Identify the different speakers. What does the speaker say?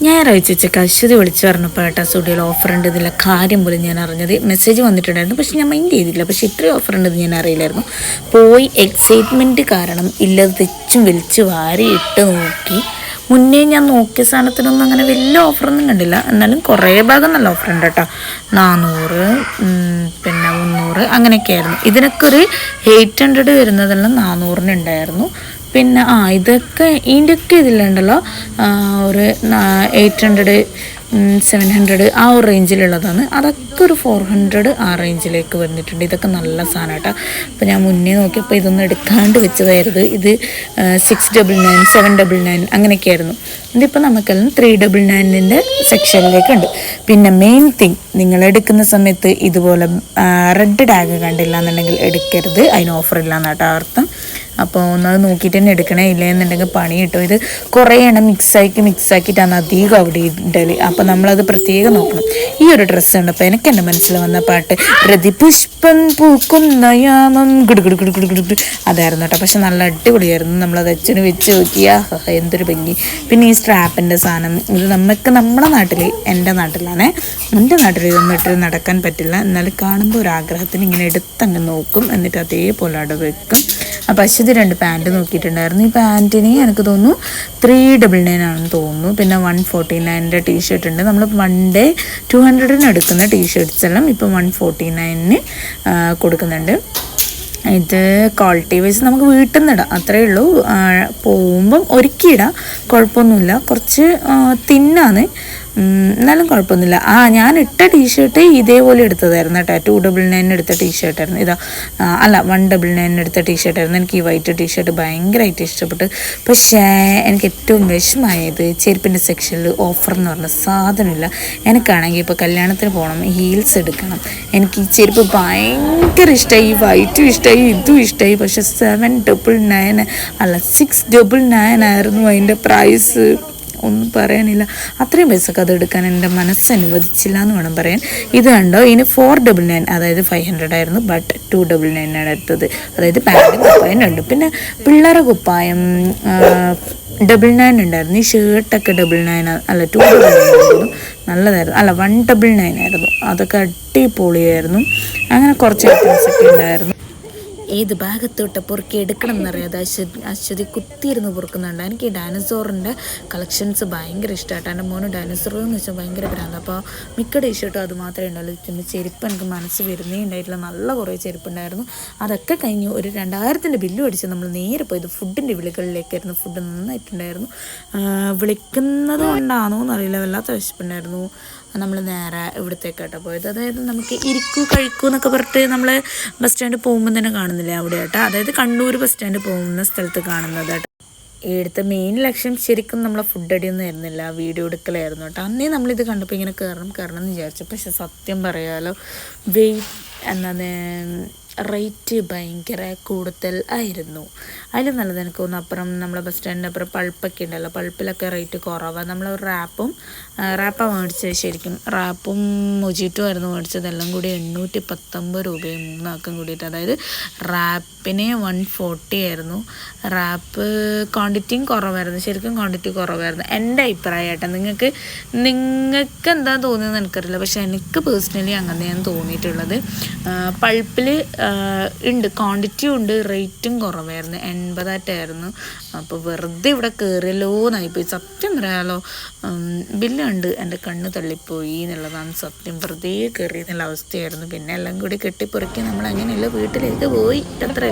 Speaker 1: ഞായറാഴ്ച ഉച്ചയ്ക്ക് അശ്വതി വിളിച്ച് പറഞ്ഞപ്പോൾ ഏട്ടാ സ്റ്റുഡിയോയിൽ ഓഫർ ഉണ്ട് ഇതില്ല കാര്യം പോലും ഞാൻ അറിഞ്ഞത്. മെസ്സേജ് വന്നിട്ടുണ്ടായിരുന്നു, പക്ഷെ ഞാൻ മൈൻഡ് ചെയ്തില്ല. പക്ഷേ ഇത്രയും ഓഫർ ഉണ്ടെന്ന് ഞാൻ അറിയില്ലായിരുന്നു. പോയി എക്സൈറ്റ്മെൻറ്റ് കാരണം ഇല്ലത് തെച്ചും വലിച്ച് വാരി ഇട്ട് നോക്കി. മുന്നേ ഞാൻ നോക്കിയ സാധനത്തിനൊന്നും അങ്ങനെ വലിയ ഓഫറൊന്നും കണ്ടില്ല. എന്നാലും കുറേ ഭാഗം നല്ല ഓഫർ ഉണ്ട് കേട്ടോ. 400 പിന്നെ 300 അങ്ങനെയൊക്കെയായിരുന്നു. ഇതിനൊക്കെ ഒരു 800 വരുന്നതെല്ലാം 400 ഉണ്ടായിരുന്നു. പിന്നെ ഇതൊക്കെ ഇതിൻ്റെയൊക്കെ ഇതിലുണ്ടല്ലോ ഒരു 800 700 ആ ഒരു റേഞ്ചിലുള്ളതാണ്. അതൊക്കെ ഒരു 400 ആ റേഞ്ചിലേക്ക് വന്നിട്ടുണ്ട്. ഇതൊക്കെ നല്ല സാധനം കേട്ടോ. അപ്പോൾ ഞാൻ മുന്നേ നോക്കിയപ്പോൾ ഇതൊന്നും എടുക്കാണ്ട് വെച്ചതായിരുന്നു. ഇത് 699 799 അങ്ങനെയൊക്കെയായിരുന്നു. ഇതിപ്പോൾ നമുക്കെല്ലാം 399 സെക്ഷനിലേക്കുണ്ട്. പിന്നെ മെയിൻ തിങ്, നിങ്ങൾ എടുക്കുന്ന സമയത്ത് ഇതുപോലെ റെഡ് ടാഗ് കണ്ടില്ല എന്നുണ്ടെങ്കിൽ എടുക്കരുത്. അതിന് ഓഫർ ഇല്ല എന്നാട്ടോ അർത്ഥം. അപ്പോൾ ഒന്നത് നോക്കിയിട്ട് തന്നെ എടുക്കണേ, ഇല്ല എന്നുണ്ടെങ്കിൽ പണി കിട്ടും. ഇത് കുറേ എണ്ണം മിക്സാക്കിയിട്ടാണ് അധികം അവിടെ ഇടല്. അപ്പോൾ നമ്മളത് പ്രത്യേകം നോക്കണം. ഈ ഒരു ഡ്രസ്സ് കണ്ടപ്പോൾ എനിക്ക് എൻ്റെ മനസ്സിൽ വന്ന പാട്ട് പ്രതിപുഷ്പം പൂക്കുന്ന യാമം ഗുഡുഗുഡു ഗുഡുഗുഡു ഗുഡു അതായിരുന്നു കേട്ടോ. പക്ഷെ നല്ല അടിപൊളിയായിരുന്നു. നമ്മളത് അച്ഛന് വെച്ച് നോക്കിയാ എന്തൊരു ഭംഗി. പിന്നെ ഈ സ്ട്രാപ്പിൻ്റെ സാധനം, ഇത് നമ്മുടെ നാട്ടിൽ, എൻ്റെ നാട്ടിലാണ്, എൻ്റെ നാട്ടിൽ ഇതൊന്നും ഇട്ട് നടക്കാൻ പറ്റില്ല. എന്നാലും കാണുമ്പോൾ ഒരു ആഗ്രഹത്തിന് ഇങ്ങനെ എടുത്തങ്ങ് നോക്കും, എന്നിട്ട് അതേപോലെ അവിടെ വെക്കും. അപ്പോൾ അശ്വതി 2 പാൻറ്റ് നോക്കിയിട്ടുണ്ടായിരുന്നു. ഈ പാൻറ്റിന് എനിക്ക് തോന്നുന്നു 399 ആണെന്ന് തോന്നുന്നു. പിന്നെ 149 ടീഷർട്ട് ഉണ്ട്. നമ്മൾ 1 ഡേ 200 എടുക്കുന്ന ടീഷർട്ട്സ് എല്ലാം ഇപ്പോൾ 149 കൊടുക്കുന്നുണ്ട്. ഇത് ക്വാളിറ്റി വൈസ് നമുക്ക് വീട്ടിൽ നിന്ന് ഇടാം, അത്രയേ ഉള്ളൂ. പോകുമ്പം ഒരുക്കിയിടാം, കുഴപ്പമൊന്നുമില്ല. കുറച്ച് തിന്നാണ്, എന്നാലും കുഴപ്പമൊന്നുമില്ല. ഞാൻ ഇട്ട ടീഷർട്ട് ഇതേപോലെ എടുത്തതായിരുന്നു കേട്ടോ. 299 എടുത്ത ടീഷർട്ടായിരുന്നു. ഇതാ 199 എടുത്ത ടീഷർട്ടായിരുന്നു. എനിക്ക് ഈ വൈറ്റ് ടീഷർട്ട് ഭയങ്കരമായിട്ട് ഇഷ്ടപ്പെട്ടു. പക്ഷേ എനിക്ക് ഏറ്റവും വിഷമമായത് ചെരുപ്പിൻ്റെ സെക്ഷനിൽ ഓഫർ എന്ന് പറഞ്ഞ സാധനമില്ല. എനിക്കാണെങ്കിൽ ഇപ്പോൾ കല്യാണത്തിന് പോകണം, ഹീൽസ് എടുക്കണം. എനിക്ക് ഈ ചെരുപ്പ് ഭയങ്കര ഇഷ്ടമായി, ഈ വൈറ്റും ഇഷ്ടമായി, ഇതും ഇഷ്ടമായി. പക്ഷേ 799 അല്ല 699 ആയിരുന്നു അതിൻ്റെ പ്രൈസ്. ഒന്നും പറയാനില്ല. അത്രയും പൈസക്ക് അത് എടുക്കാൻ എൻ്റെ മനസ്സ് അനുവദിച്ചില്ല എന്ന് വേണം പറയാൻ. ഇത് കണ്ടോ, ഇനി 499, അതായത് 500 ആയിരുന്നു, ബട്ട് 299 ആണ് എടുത്തത്. അതായത് പാൻറ്റും കുപ്പായം ഉണ്ട്. പിന്നെ പിള്ളേരെ കുപ്പായം 99 ഉണ്ടായിരുന്നു. ഈ ഷർട്ടൊക്കെ 99 അല്ല 299 നല്ലതായിരുന്നു. അല്ല 199 ആയിരുന്നു. അതൊക്കെ അടിപൊളിയായിരുന്നു. അങ്ങനെ കുറച്ച് ഐറ്റംസൊക്കെ ഉണ്ടായിരുന്നു. ഏത് ഭാഗത്തോട്ട് പൊറുക്കി എടുക്കണം എന്നറിയാതെ അശ്വതി കുത്തിയിരുന്ന് പൊറുക്കുന്നുണ്ട്. എനിക്ക് ഈ ഡൈനസോറിൻ്റെ കളക്ഷൻസ് ഭയങ്കര ഇഷ്ടമായിട്ട്. എൻ്റെ മോന് ഡൈനസോർ എന്ന് വെച്ചാൽ ഭയങ്കര ഭ്രാന്ത്. അപ്പോൾ മിക്ക ടീഷർട്ടും അത് മാത്രമേ ഉണ്ടാവുള്ളൂ. പിന്നെ ചെരുപ്പ് എനിക്ക് മനസ്സ് വരുന്നേ ഉണ്ടായിട്ടില്ല. നല്ല കുറേ ചെരുപ്പുണ്ടായിരുന്നു. അതൊക്കെ കഴിഞ്ഞ് ഒരു 2000 ബില്ലും അടിച്ച് നമ്മൾ നേരെ പോയത് ഫുഡിൻ്റെ വിളികളിലേക്കായിരുന്നു. ഫുഡ് നന്നായിട്ടുണ്ടായിരുന്നു. വിളിക്കുന്നത് കൊണ്ടാണോ എന്നറിയില്ല, വല്ലാത്ത വിശപ്പുണ്ടായിരുന്നു. നമ്മൾ നേരെ ഇവിടത്തേക്കാട്ടോ പോയത്. അതായത് നമുക്ക് ഇരിക്കൂ കഴിക്കൂ എന്നൊക്കെ പറഞ്ഞിട്ട് നമ്മൾ ബസ് സ്റ്റാൻഡ് പോകുമ്പോൾ തന്നെ കാണുന്നില്ലേ, അവിടെ ആട്ടോ. അതായത് കണ്ണൂർ ബസ് സ്റ്റാൻഡ് പോകുന്ന സ്ഥലത്ത് കാണുന്നത് കേട്ടോ. ഇവിടുത്തെ മെയിൻ ലക്ഷ്യം ശരിക്കും നമ്മളെ ഫുഡ് അടിയൊന്നും ആയിരുന്നില്ല, വീഡിയോ എടുക്കലായിരുന്നു കേട്ടോ. അന്നേ നമ്മളിത് കണ്ടപ്പോൾ ഇങ്ങനെ കയറണം എന്ന് വിചാരിച്ചു. പക്ഷെ സത്യം പറയാലോ, റേറ്റ് ഭയങ്കര കൂടുതൽ ആയിരുന്നു. അതിൽ നല്ലത് എനിക്ക് തോന്നുന്നു അപ്പുറം നമ്മളെ ബസ് സ്റ്റാൻഡിൻ്റെ അപ്പുറം പൾപ്പൊക്കെ ഉണ്ടല്ലോ, പൾപ്പിലൊക്കെ റേറ്റ് കുറവാണ്. നമ്മൾ റാപ്പാണ് മേടിച്ചത്. ശരിക്കും റാപ്പും മൊജിറ്റും ആയിരുന്നു മേടിച്ചത്. എല്ലാം കൂടി 819 രൂപയും 3 ആക്കും കൂടിയിട്ട്. അതായത് റാപ്പിന് 140 ആയിരുന്നു. റാപ്പ് ക്വാണ്ടിറ്റിയും കുറവായിരുന്നു, ശരിക്കും ക്വാണ്ടിറ്റി കുറവായിരുന്നു. എൻ്റെ അഭിപ്രായമായിട്ട് നിങ്ങൾക്ക് എന്താ തോന്നിയെന്ന് എനിക്കറിയില്ല, പക്ഷെ എനിക്ക് പേഴ്സണലി അങ്ങനെയാണ് തോന്നിയിട്ടുള്ളത്. പൾപ്പിൽ ഉണ്ട്, ക്വാണ്ടിറ്റിയും ഉണ്ട്, റേറ്റും കുറവായിരുന്നു. 80 അപ്പോൾ വെറുതെ ഇവിടെ കയറിയല്ലോ എന്നായിപ്പോയി. സത്യം പറയാലോ, ബില്ലുണ്ട്, എൻ്റെ കണ്ണ് തള്ളിപ്പോയി എന്നുള്ളതാണ് സത്യം. വെറുതെ കയറി എന്നുള്ള അവസ്ഥയായിരുന്നു. പിന്നെ എല്ലാം കൂടി കെട്ടിപ്പൊറുക്കി നമ്മൾ അങ്ങനെയല്ല വീട്ടിലേക്ക് പോയി. അത്രയല്ല